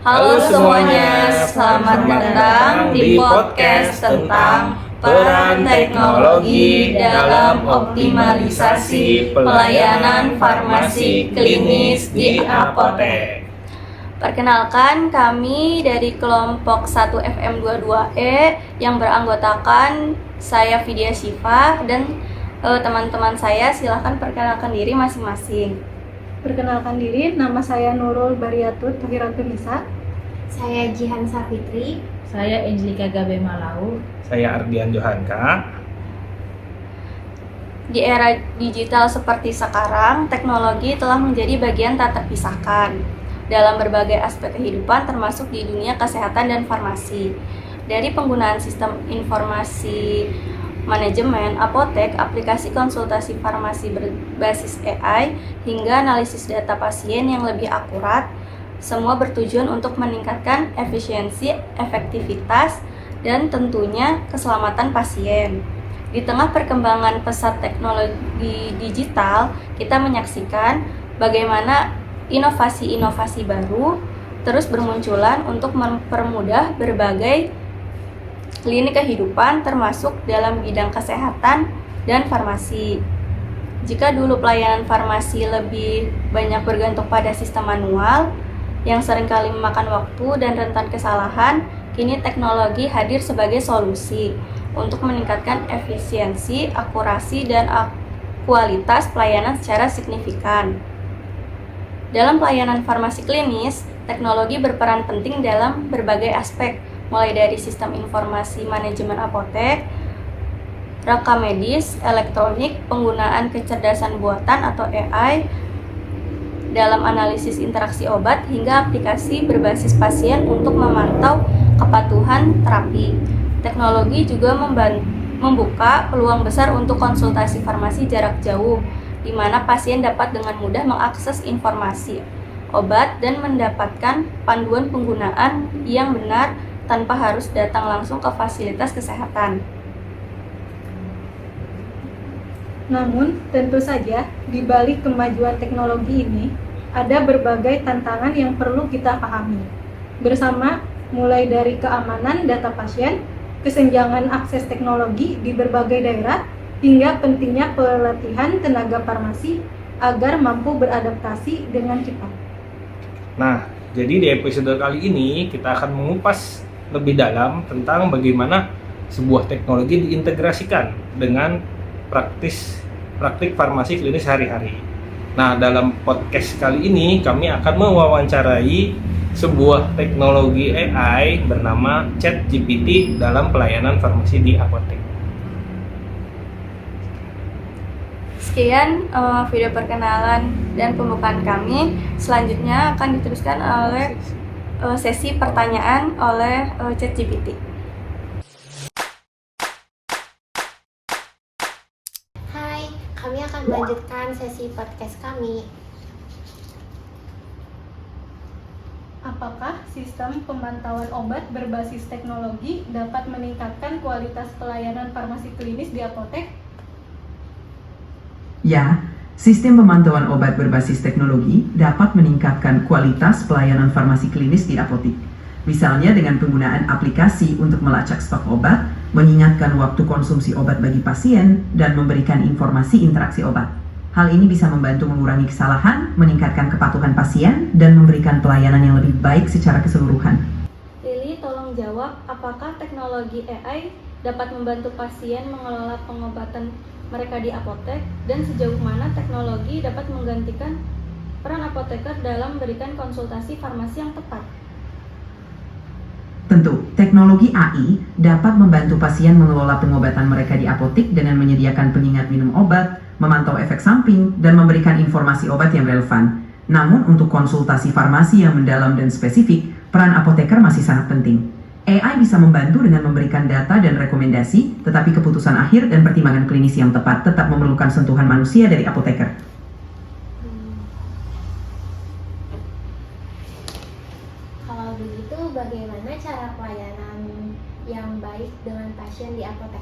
Halo semuanya, selamat datang di podcast tentang peran teknologi dalam optimalisasi pelayanan farmasi klinis di apotek. Perkenalkan, kami dari kelompok 1 FM22E yang beranggotakan saya Vidya Syifa dan teman-teman saya. Silahkan perkenalkan diri masing-masing. Perkenalkan diri, nama saya Nurul Bariatut Tohiratun-Nisa. Saya Jihan Safitri. Saya Angelika Gabe Malau. Saya Ardian Johanka. Di era digital seperti sekarang, teknologi telah menjadi bagian tak terpisahkan dalam berbagai aspek kehidupan, termasuk di dunia kesehatan dan farmasi. Dari penggunaan sistem informasi manajemen apotek, aplikasi konsultasi farmasi berbasis AI, hingga analisis data pasien yang lebih akurat, semua bertujuan untuk meningkatkan efisiensi, efektivitas, dan tentunya keselamatan pasien. Di tengah perkembangan pesat teknologi digital, kita menyaksikan bagaimana inovasi-inovasi baru terus bermunculan untuk mempermudah berbagai lini kehidupan, termasuk dalam bidang kesehatan dan farmasi. Jika dulu pelayanan farmasi lebih banyak bergantung pada sistem manual yang seringkali memakan waktu dan rentan kesalahan, kini teknologi hadir sebagai solusi untuk meningkatkan efisiensi, akurasi, dan kualitas pelayanan secara signifikan. Dalam pelayanan farmasi klinis, teknologi berperan penting dalam berbagai aspek, mulai dari sistem informasi manajemen apotek, rekam medis, elektronik, penggunaan kecerdasan buatan atau AI dalam analisis interaksi obat, hingga aplikasi berbasis pasien untuk memantau kepatuhan terapi. Teknologi juga membuka peluang besar untuk konsultasi farmasi jarak jauh, di mana pasien dapat dengan mudah mengakses informasi obat dan mendapatkan panduan penggunaan yang benar tanpa harus datang langsung ke fasilitas kesehatan. Namun, tentu saja, di balik kemajuan teknologi ini, ada berbagai tantangan yang perlu kita pahami. Bersama, mulai dari keamanan data pasien, kesenjangan akses teknologi di berbagai daerah, hingga pentingnya pelatihan tenaga farmasi agar mampu beradaptasi dengan cepat. Nah, jadi di episode kali ini kita akan mengupas lebih dalam tentang bagaimana sebuah teknologi diintegrasikan dengan praktik farmasi klinis sehari-hari. Nah, dalam podcast kali ini kami akan mewawancarai sebuah teknologi AI bernama ChatGPT dalam pelayanan farmasi di apotek. Sekian video perkenalan dan pembukaan kami. Selanjutnya akan diteruskan oleh sesi pertanyaan oleh ChatGPT. Hai, kami akan melanjutkan sesi podcast kami. Apakah sistem pemantauan obat berbasis teknologi dapat meningkatkan kualitas pelayanan farmasi klinis di apotek? Ya, sistem pemantauan obat berbasis teknologi dapat meningkatkan kualitas pelayanan farmasi klinis di apotek. Misalnya dengan penggunaan aplikasi untuk melacak stok obat, mengingatkan waktu konsumsi obat bagi pasien, dan memberikan informasi interaksi obat. Hal ini bisa membantu mengurangi kesalahan, meningkatkan kepatuhan pasien, dan memberikan pelayanan yang lebih baik secara keseluruhan. Lili, tolong jawab, apakah teknologi AI dapat membantu pasien mengelola pengobatan mereka di apotek, dan sejauh mana teknologi dapat menggantikan peran apoteker dalam memberikan konsultasi farmasi yang tepat? Tentu, teknologi AI dapat membantu pasien mengelola pengobatan mereka di apotek dengan menyediakan pengingat minum obat, memantau efek samping, dan memberikan informasi obat yang relevan. Namun, untuk konsultasi farmasi yang mendalam dan spesifik, peran apoteker masih sangat penting. AI bisa membantu dengan memberikan data dan rekomendasi, tetapi keputusan akhir dan pertimbangan klinis yang tepat tetap memerlukan sentuhan manusia dari apoteker. Kalau begitu, bagaimana cara pelayanan yang baik dengan pasien di apotek?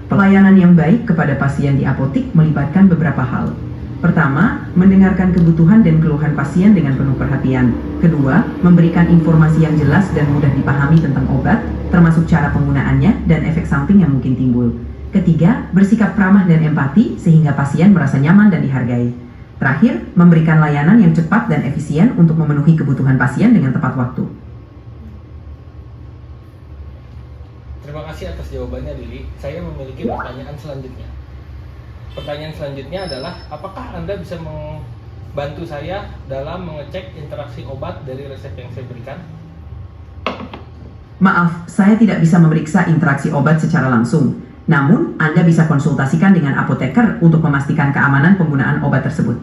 Pelayanan yang baik kepada pasien di apotek melibatkan beberapa hal. Pertama, mendengarkan kebutuhan dan keluhan pasien dengan penuh perhatian. Kedua, memberikan informasi yang jelas dan mudah dipahami tentang obat, termasuk cara penggunaannya dan efek samping yang mungkin timbul. Ketiga, bersikap ramah dan empati sehingga pasien merasa nyaman dan dihargai. Terakhir, memberikan layanan yang cepat dan efisien untuk memenuhi kebutuhan pasien dengan tepat waktu. Terima kasih atas jawabannya, Lili. Saya memiliki pertanyaan selanjutnya. Pertanyaan selanjutnya adalah, apakah Anda bisa membantu saya dalam mengecek interaksi obat dari resep yang saya berikan? Maaf, saya tidak bisa memeriksa interaksi obat secara langsung. Namun, Anda bisa konsultasikan dengan apoteker untuk memastikan keamanan penggunaan obat tersebut.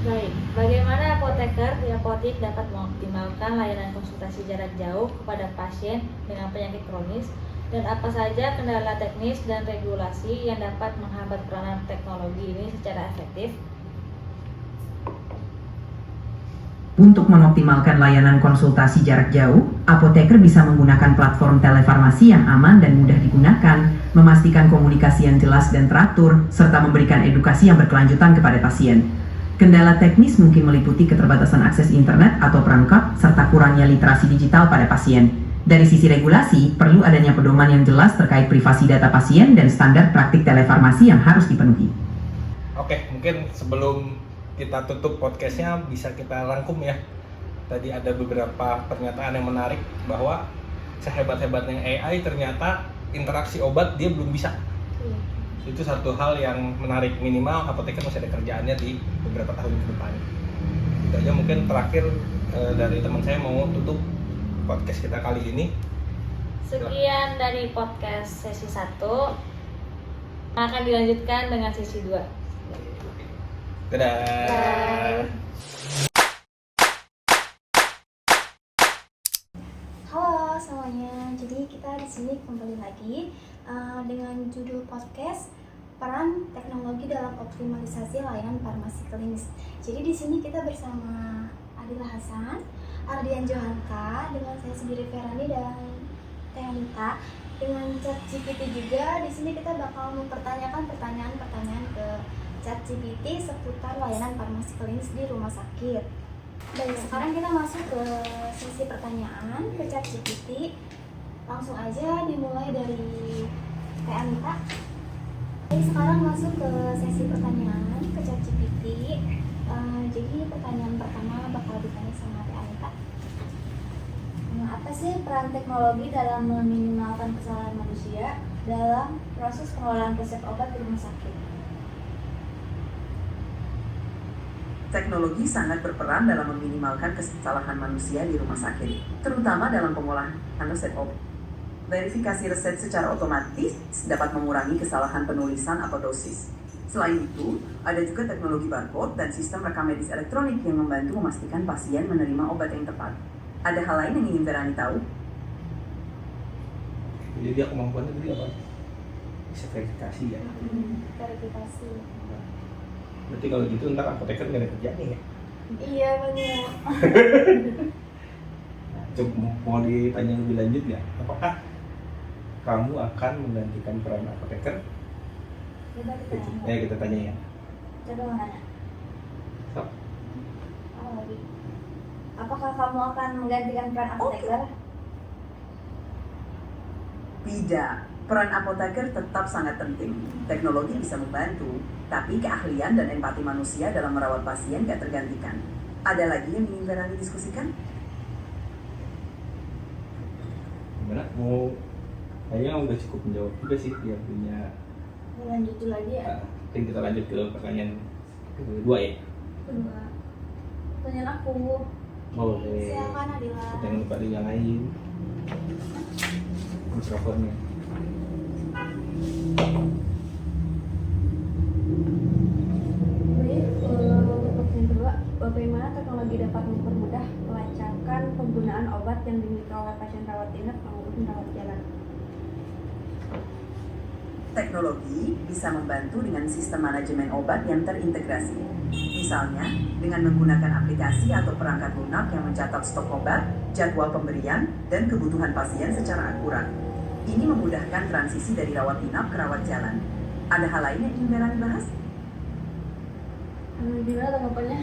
Baik, bagaimana apoteker di apotik dapat mengoptimalkan layanan konsultasi jarak jauh kepada pasien dengan penyakit kronis, dan apa saja kendala teknis dan regulasi yang dapat menghambat peranan teknologi ini secara efektif? Untuk mengoptimalkan layanan konsultasi jarak jauh, apoteker bisa menggunakan platform telefarmasi yang aman dan mudah digunakan, memastikan komunikasi yang jelas dan teratur, serta memberikan edukasi yang berkelanjutan kepada pasien. Kendala teknis mungkin meliputi keterbatasan akses internet atau perangkat, serta kurangnya literasi digital pada pasien. Dari sisi regulasi, perlu adanya pedoman yang jelas terkait privasi data pasien dan standar praktik telefarmasi yang harus dipenuhi. Oke, mungkin sebelum kita tutup podcastnya bisa kita rangkum ya. Tadi ada beberapa pernyataan yang menarik bahwa sehebat-hebatnya AI ternyata interaksi obat dia belum bisa. Itu satu hal yang menarik, minimal apoteker masih ada kerjaannya di beberapa tahun ke depan. Itu aja mungkin terakhir dari teman saya mau tutup podcast kita kali ini. Sekian dari podcast sesi 1. Akan dilanjutkan dengan sesi 2. Dadah. Bye. Halo semuanya, jadi kita di sini kembali lagi dengan judul podcast peran teknologi dalam optimalisasi layanan farmasi klinis. Jadi di sini kita bersama Adila Hasan, Ardian Johanka, dengan saya sendiri Ferani dan Teh Anita, dengan ChatGPT juga. Di sini kita bakal mempertanyakan pertanyaan-pertanyaan ke ChatGPT seputar layanan farmasi klinis di rumah sakit. Dan sekarang kita masuk ke sesi pertanyaan ke ChatGPT. Langsung aja dimulai dari Teh Anita. Jadi sekarang masuk ke sesi pertanyaan ke ChatGPT. Jadi pertanyaan pertama bakal ditanya sama Teh Anita. Apa sih peran teknologi dalam meminimalkan kesalahan manusia dalam proses pengelolaan resep obat di rumah sakit? Teknologi sangat berperan dalam meminimalkan kesalahan manusia di rumah sakit, terutama dalam pengolahan resep obat. Verifikasi resep secara otomatis dapat mengurangi kesalahan penulisan atau dosis. Selain itu, ada juga teknologi barcode dan sistem rekam medis elektronik yang membantu memastikan pasien menerima obat yang tepat. Ada hal lain yang ingin Ferani tahu? Jadi dia kemampuannya tadi apa? Bisa verifikasi ya. Verifikasi. Berarti kalau gitu ntar apoteker nggak ada kerjaan ya? Iya benar. Coba mau ditanya lebih lanjut ya, apakah kamu akan menggantikan peran apoteker? Coba kita tanya. Kita tanya ya. Coba mau nanya. Sok. Apa lagi? Apakah kamu akan menggantikan peran apoteker? Tidak, peran apoteker tetap sangat penting. Teknologi bisa membantu, tapi keahlian dan empati manusia dalam merawat pasien gak tergantikan. Ada lagi yang ingin Ferani diskusikan? Gimana? Mau? Kayaknya udah cukup menjawab juga sih dia punya. Lanjut dulu lagi ya. Mungkin kita lanjut ke pertanyaan kedua ya. Kedua. Pertanyaan aku. Boleh. Silakan Adila. Jangan lupa dinyalain mikrofonnya. Baik, untuk pertanyaan kedua, bagaimana teknologi dapat mempermudah melancarkan penggunaan obat yang dimiliki oleh pasien rawat inap maupun rawat jalan? Teknologi bisa membantu dengan sistem manajemen obat yang terintegrasi. Misalnya, dengan menggunakan aplikasi atau perangkat lunak yang mencatat stok obat, jadwal pemberian, dan kebutuhan pasien secara akurat. Ini memudahkan transisi dari rawat inap ke rawat jalan. Ada hal lain yang ingin Melanie bahas? Gimana tanggapannya?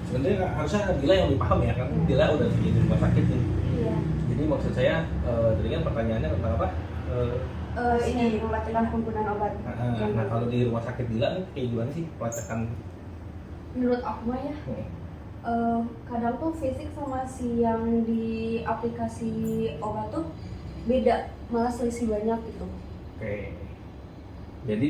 Sebenarnya harusnya Dila yang lebih paham ya, kan Dila udah kerja di rumah sakit nih. Iya. Jadi maksud saya, tadi kan pertanyaannya tentang apa? Ini membatalkan penggunaan obat. Nah kalau di rumah sakit Dila nih kayak gimana sih pelacakan? Menurut aku mah ya, kadang tuh fisik sama si yang di aplikasi obat tuh beda, malah selisih banyak gitu. Oke. Jadi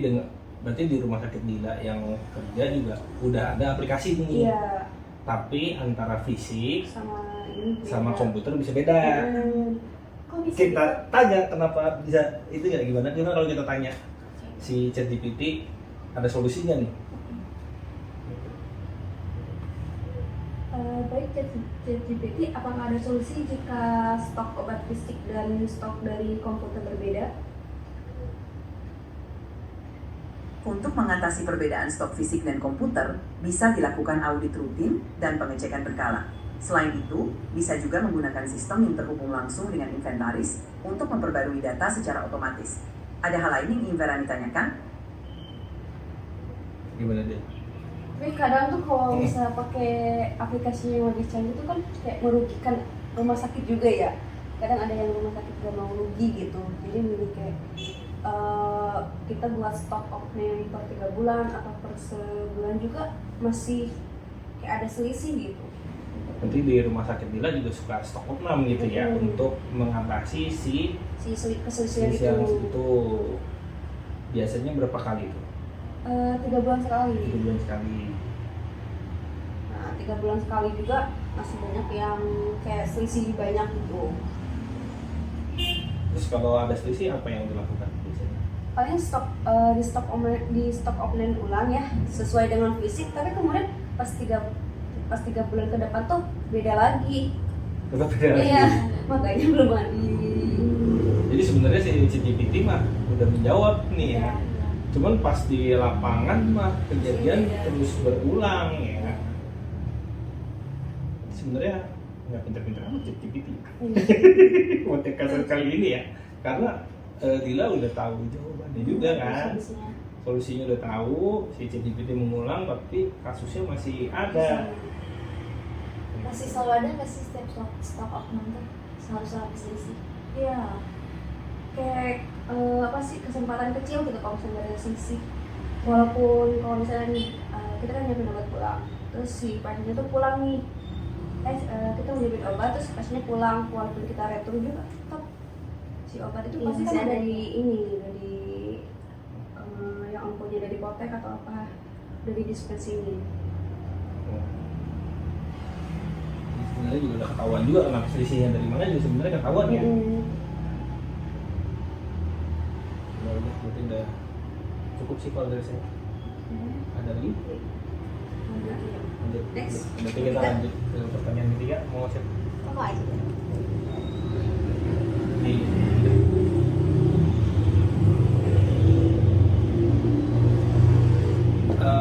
berarti di rumah sakit Dila yang kerja juga udah ada aplikasi nih. Iya. Tapi antara fisik Sama ini beda. sama komputer bisa beda. Kok bisa Kita beda? tanya kenapa bisa itu ya gimana? Gimana kalau kita tanya si ChatGPT ada solusinya nih? Baik ChatGPT, apakah ada solusi jika stok obat fisik dan stok dari komputer berbeda? Untuk mengatasi perbedaan stok fisik dan komputer, bisa dilakukan audit rutin dan pengecekan berkala. Selain itu, bisa juga menggunakan sistem yang terhubung langsung dengan inventaris untuk memperbarui data secara otomatis. Ada hal lain yang ingin Verani tanyakan? Gimana dia? Tapi kadang tuh kalau misalnya pakai aplikasi yang lebih canggih tuh kan kayak merugikan rumah sakit juga ya. Kadang ada yang rumah sakit gak mau rugi gitu. Jadi milih kayak kita buat stok opname per 3 bulan atau per sebulan juga masih kayak ada selisih gitu. Nanti di rumah sakit Dila juga suka stok opnam gitu ya untuk mengatasi si Keselisihan yang itu. itu. Biasanya berapa kali itu? 3 bulan sekali. 3 bulan sekali. Nah, 3 bulan sekali juga masih banyak yang kayak selisih banyak gitu. Terus kalau ada selisih apa yang dilakukan biasanya? Paling di stok opname ulang ya sesuai dengan fisik, tapi kemudian pas 3 bulan ke depan tuh beda lagi. Tetap beda lagi. Iya, makanya belum ada. Jadi sebenarnya si ChatGPT mah udah menjawab nih ya. Cuman pas di lapangan mah kejadian terus berulang ya. Sebenarnya nggak pintar-pintar amat ChatGPT. Buat kasus kali ini ya, karena Dila udah tahu jawabannya juga kan. Solusinya udah tahu, si ChatGPT mengulang tapi kasusnya masih ada. Masih selalu ada nggak sih setiap stok oknum tuh selalu selisih? Iya. Kayak apa sih kesempatan kecil gitu kalau misalnya ada selisih. Walaupun kalau misalnya nih kita kan nyiapin obat pulang, terus si pasiennya tuh pulang nih. Kita mau nyiapin obat terus pasiennya pulang, walaupun kita retur juga tetap si obat itu pasti kan ada di ini, dari yang ampunya dari potek atau apa, dari dispensing. Sebenarnya juga udah ketahuan juga kenapa selisihnya dari mana juga sebenarnya ketahuan ya. Berarti udah cukup sih kalau dari saya. Ada lagi? Lanjut. Next. Berarti kita lanjut ke pertanyaan ketiga. Mau siap? Apa aja?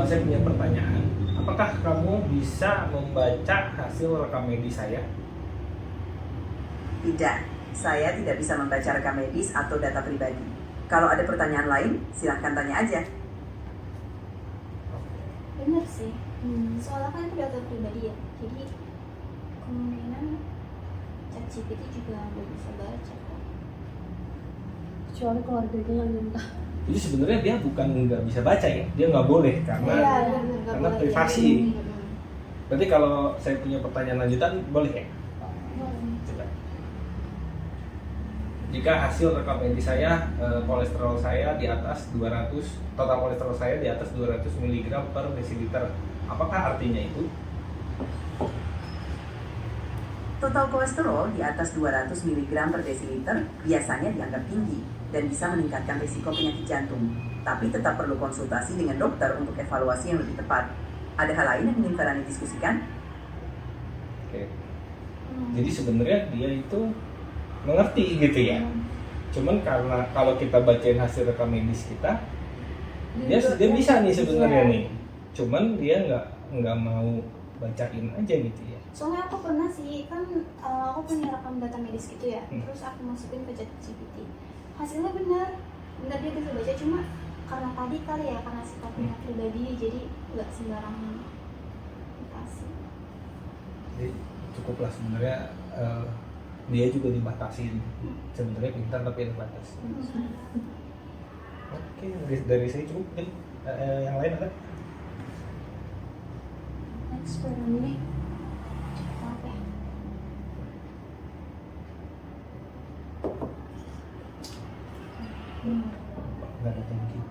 Saya punya pertanyaan. Apakah kamu bisa membaca hasil rekam medis saya? Tidak, saya tidak bisa membaca rekam medis atau data pribadi. Kalau ada pertanyaan lain, silahkan tanya aja. Bener sih. Soalnya kan itu data pribadi ya. Jadi kemungkinan ChatGPT juga nggak bisa baca kok. Kecuali keluarganya yang minta. Jadi sebenarnya dia bukan nggak bisa baca ya, dia nggak boleh karena karena privasi. Berarti kalau saya punya pertanyaan lanjutan boleh ya? Coba. Jika hasil rekam medis saya kolesterol saya di atas 200, total kolesterol saya di atas 200 mg per desiliter, apakah artinya itu? Total kolesterol di atas 200 mg per desiliter biasanya dianggap tinggi dan bisa meningkatkan risiko penyakit jantung. Tapi tetap perlu konsultasi dengan dokter untuk evaluasi yang lebih tepat. Ada hal lain yang ingin Verani diskusikan? Oke. Jadi sebenarnya dia itu mengerti gitu ya. Cuman karena kalau kita bacain hasil rekam medis kita, dia bisa nih sebenarnya nih. Cuman dia nggak mau bacain aja gitu ya. Soalnya aku pernah sih, kan aku punya rekam data medis gitu ya, terus aku masukin ke ChatGPT. Hasilnya benar dia bisa baca, cuma karena tadi kali ya, karena sifatnya pribadi, jadi nggak sembarangan dikasih. Jadi cukuplah sebenarnya, dia juga dibatasin. Sebenarnya pintar tapi ada batas. Oke, dari saya cukup. Yang lain ada? Next nih. Maaf ya. Nggak ada thank you.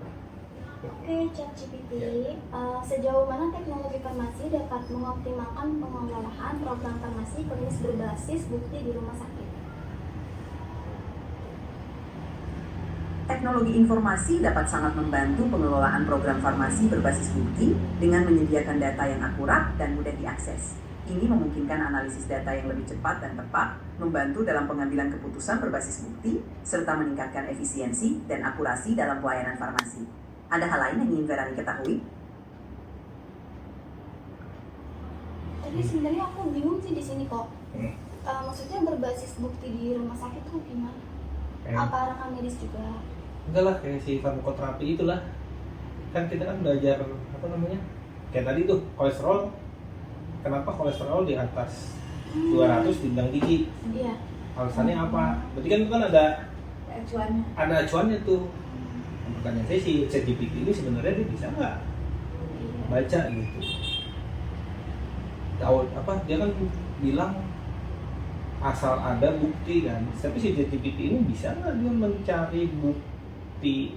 Oke, ChatGPT. Sejauh mana teknologi farmasi dapat mengoptimalkan pengelolaan program farmasi klinis berbasis bukti di rumah sakit? Teknologi informasi dapat sangat membantu pengelolaan program farmasi berbasis bukti dengan menyediakan data yang akurat dan mudah diakses. Ini memungkinkan analisis data yang lebih cepat dan tepat, membantu dalam pengambilan keputusan berbasis bukti, serta meningkatkan efisiensi dan akurasi dalam pelayanan farmasi. Ada hal lain yang ingin Verani ketahui? Tapi sebenarnya aku bingung sih di sini kok. Maksudnya berbasis bukti di rumah sakit tuh gimana? Apa rekam medis juga? Enggak lah, kayak si farmakoterapi itulah. Kan kita kan belajar apa namanya? Kayak tadi tuh kolesterol. Kenapa kolesterol di atas 200 dibilang tinggi? Iya. Alasannya apa? Berarti kan ada Acuannya. ada acuannya tuh. Pertanyaan saya si ChatGPT ini sebenarnya dia bisa nggak baca gitu? Tahu apa? Dia kan bilang asal ada bukti kan. Tapi si ChatGPT ini bisa nggak dia mencari bukti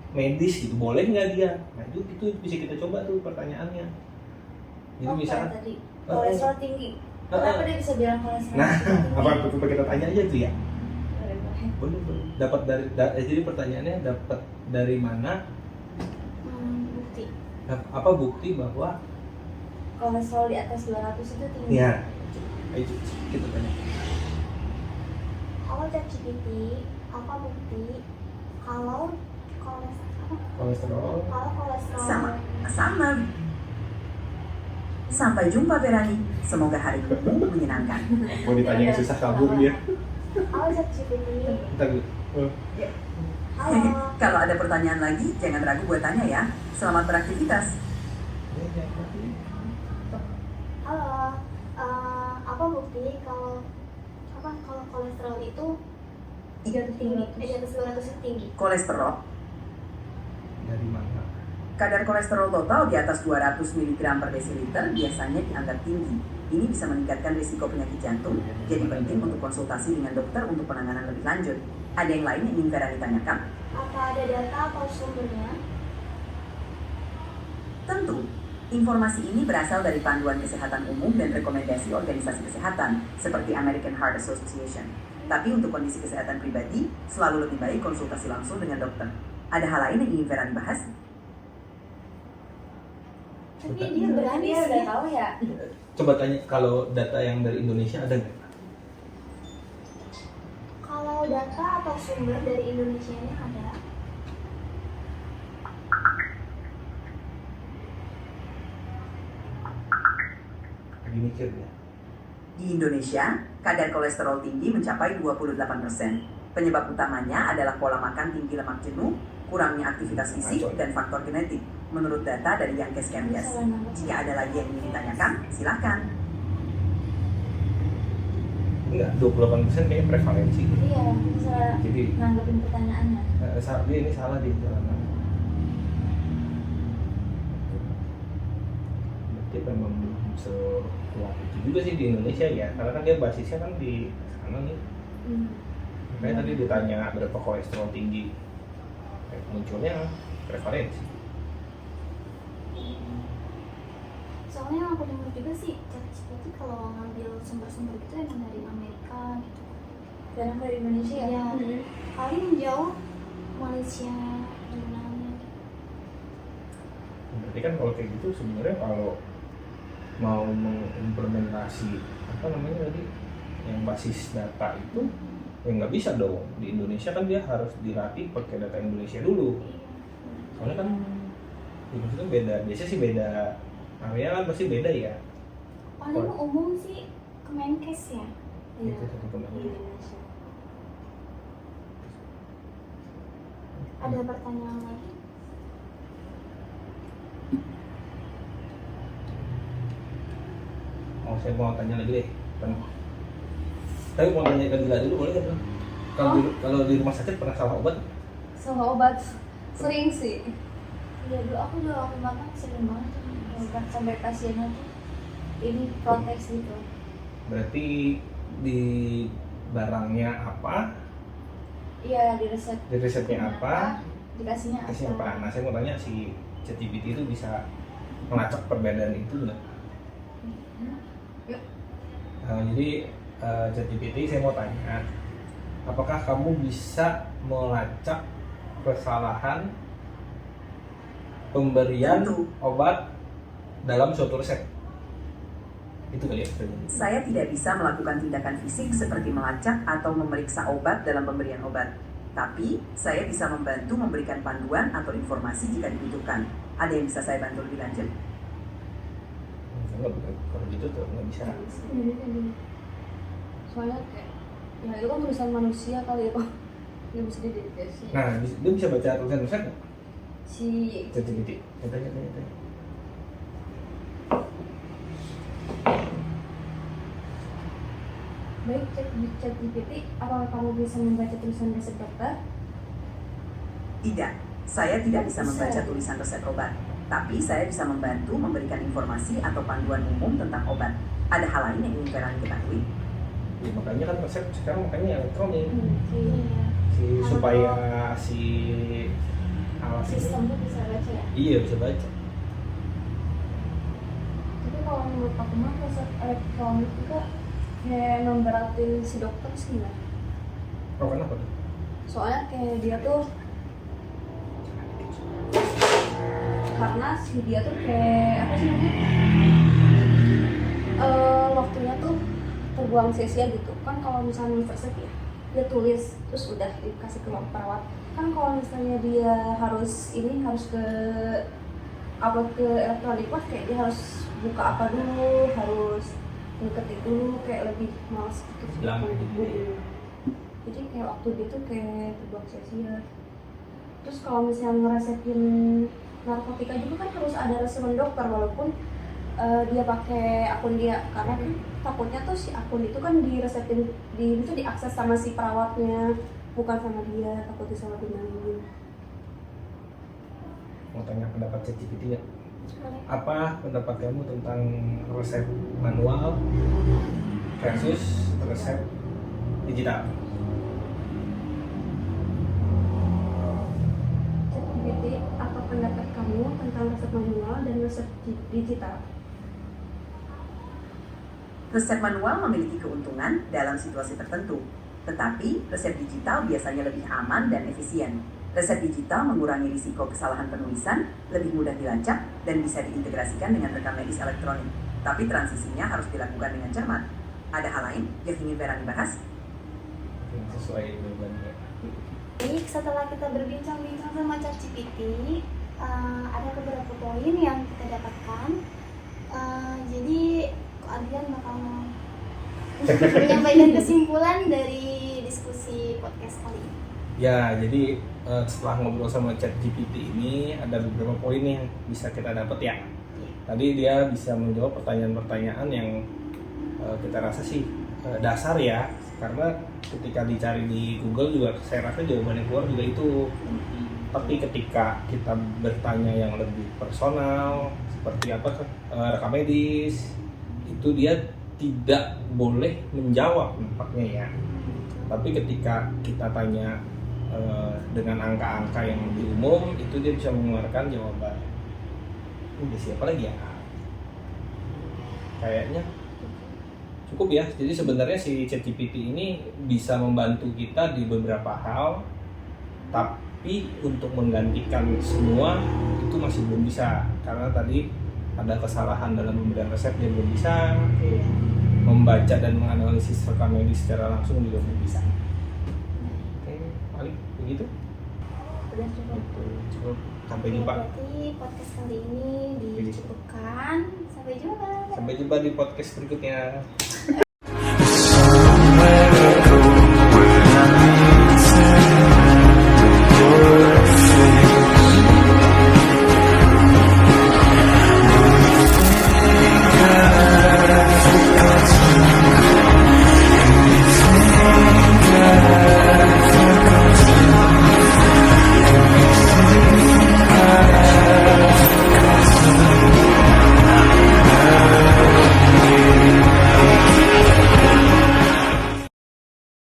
medis gitu? Boleh nggak dia? Nah itu bisa kita coba tuh pertanyaannya. Jadi misalkan tadi kolesterol tinggi. Kenapa dia bisa bilang kolesterol nah, tinggi? apa coba kita tanya aja tuh ya? Boleh. Boleh. Dapat jadi pertanyaannya dapat dari mana? Bukti. Apa bukti bahwa Kolesterol di atas 200 itu tinggi. ya? Ayo kita tanya. Kalau ChatGPT, apa bukti kalau Kolesterol. Sama. Sampai jumpa Verani. Semoga harimu menyenangkan. Mau ditanya yang susah kabur dia. Halo ChatGPT. Bentar dulu. Halo. Kalau ada pertanyaan lagi, jangan ragu buat tanya ya. Selamat beraktivitas. Halo. Apa bukti kalau kolesterol itu tinggi, di atas 200 itu tinggi? Kolesterol. Dari mana? Kadar kolesterol total di atas 200 mg per desiliter biasanya dianggap tinggi. Ini bisa meningkatkan risiko penyakit jantung, jadi penting untuk konsultasi dengan dokter untuk penanganan lebih lanjut. Ada yang lain yang ingin Verani tanyakan? Apa ada data atau sumbernya? Tentu, informasi ini berasal dari panduan kesehatan umum dan rekomendasi organisasi kesehatan, seperti American Heart Association. Tapi untuk kondisi kesehatan pribadi, selalu lebih baik konsultasi langsung dengan dokter. Ada hal lain yang ingin Verani bahas? Tapi dia berani Dia udah sih. tahu ya. Coba tanya kalau data yang dari Indonesia ada nggak? Kalau data atau sumber dari Indonesia ini ada. Lagi mikir ya. Di Indonesia, kadar kolesterol tinggi mencapai 28%. Penyebab utamanya adalah pola makan tinggi lemak jenuh, kurangnya aktivitas fisik, dan faktor genetik, menurut data dari Yankes Kemkes. Jika ada lagi yang ingin ditanyakan, silakan. Enggak, 28% kayaknya prevalensi. Iya, bisa Jadi nanggepin pertanyaannya. dia ini salah di jalanan. Berarti memang belum sekuat itu juga sih di Indonesia ya, karena kan dia basisnya kan di sana nih. Makanya tadi ditanya berapa kolesterol tinggi, munculnya prevalensi. Soalnya yang aku dengar juga sih, ChatGPT kalau ngambil sumber-sumber gitu emang dari Amerika gitu. Karena dari Indonesia ya. Iya. Paling jauh Malaysia, Yunani. Berarti kan kalau kayak gitu sebenarnya kalau mau mengimplementasi apa namanya tadi yang basis data itu ya nggak bisa dong. Di Indonesia kan dia harus dilatih pakai data Indonesia dulu. Soalnya kan di Indonesia kan beda, biasanya sih beda area kan pasti beda ya. paling umum sih Kemenkes ya. Iya. Itu satu pemain. Di Indonesia. Ada pertanyaan lagi? Oh, saya mau tanya lagi deh. Tapi mau tanya ke Dila dulu boleh nggak? Bang? Kalau di rumah sakit pernah salah obat? Sama obat sering sih. Iya dulu aku juga waktu makan sering banget tuh sampai pasiennya tuh ini protes gitu. Berarti di barangnya apa? Iya di resep. Di resepnya apa? Dikasihnya Kasih apa? Nah, saya mau tanya si ChatGPT itu bisa melacak perbedaan itu nggak? Yuk. Jadi ChatGPT saya mau tanya, apakah kamu bisa melacak kesalahan pemberian obat dalam suatu resep? Itu kali ya. Saya tidak bisa melakukan tindakan fisik seperti melacak atau memeriksa obat dalam pemberian obat. Tapi, saya bisa membantu memberikan panduan atau informasi jika dibutuhkan. Ada yang bisa saya bantu lebih lanjut? Kalau gitu tuh nggak bisa. Soalnya kayak ya itu kan tulisan manusia kali ya Pak. Nggak bisa dideteksi. Nah, dia bisa baca tulisan resep nggak? Si ChatGPT. Saya tanya. baik chat GPT, apakah kamu bisa membaca tulisan resep dokter? Tidak, saya tidak bisa membaca tulisan resep obat. Tapi saya bisa membantu memberikan informasi atau panduan umum tentang obat. Ada hal lain yang ingin Ferani ketahui? Ya, makanya kan resep sekarang makanya elektronik. Iya. Supaya si alat ini Sistem tuh bisa baca ya. iya bisa baca. Tapi kalau menurut aku mah resep elektronik juga kayak memberatin si dokter sih nggak? Oh, kenapa tuh? Soalnya kayak dia tuh karena si dia tuh kayak apa sih namanya? Waktunya tuh terbuang sia-sia gitu kan. Kalau misalnya resep ya dia tulis terus udah dikasih ke perawat. Kan kalau misalnya dia harus ke upload ke elektronik wah kayak dia harus buka apa dulu, harus ngeketik dulu, kayak lebih males gitu sih. Lama gitu. Jadi kayak waktu gitu kayak terbuang sia-sia. Terus kalau misalnya ngeresepin narkotika juga kan harus ada resepan dokter walaupun dia pakai akun dia, karena takutnya tuh si akun itu kan diresepin itu diakses sama si perawatnya bukan sama dia, takutnya salah gunain. Mau tanya pendapat ChatGPT ya? Apa pendapat kamu tentang resep manual versus resep digital? ChatGPT, apa pendapat kamu tentang resep manual dan resep digital? Resep manual memiliki keuntungan dalam situasi tertentu, tetapi resep digital biasanya lebih aman dan efisien. Resep digital mengurangi risiko kesalahan penulisan, lebih mudah dilacak, dan bisa diintegrasikan dengan rekam medis elektronik. Tapi transisinya harus dilakukan dengan cermat. Ada hal lain yang ingin Ferani bahas? Sesuai jawabannya. Jadi setelah kita berbincang-bincang sama ChatGPT, ada beberapa poin yang kita dapatkan. Jadi Adrian bakal menyampaikan kesimpulan dari diskusi podcast kali ini. Ya, jadi setelah ngobrol sama ChatGPT ini ada beberapa poin yang bisa kita dapat ya. Tadi dia bisa menjawab pertanyaan-pertanyaan yang kita rasa sih dasar ya, karena ketika dicari di Google juga saya rasa jawaban yang keluar juga itu. Tapi ketika kita bertanya yang lebih personal seperti apa rekam medis, itu dia tidak boleh menjawab nampaknya ya. Tapi ketika kita tanya dengan angka-angka yang lebih umum, itu dia bisa mengeluarkan jawaban. Udah siapa lagi ya? Kayaknya cukup ya. Jadi sebenarnya si ChatGPT ini bisa membantu kita di beberapa hal, tapi untuk menggantikan semua itu masih belum bisa, karena tadi ada kesalahan dalam pemberian resep dia belum bisa, membaca dan menganalisis rekam medis secara langsung juga belum bisa. Oke, paling begitu. Udah cukup. Cukup. Sampai jumpa. Berarti podcast kali ini dicukupkan. Sampai jumpa. Sampai jumpa di podcast berikutnya.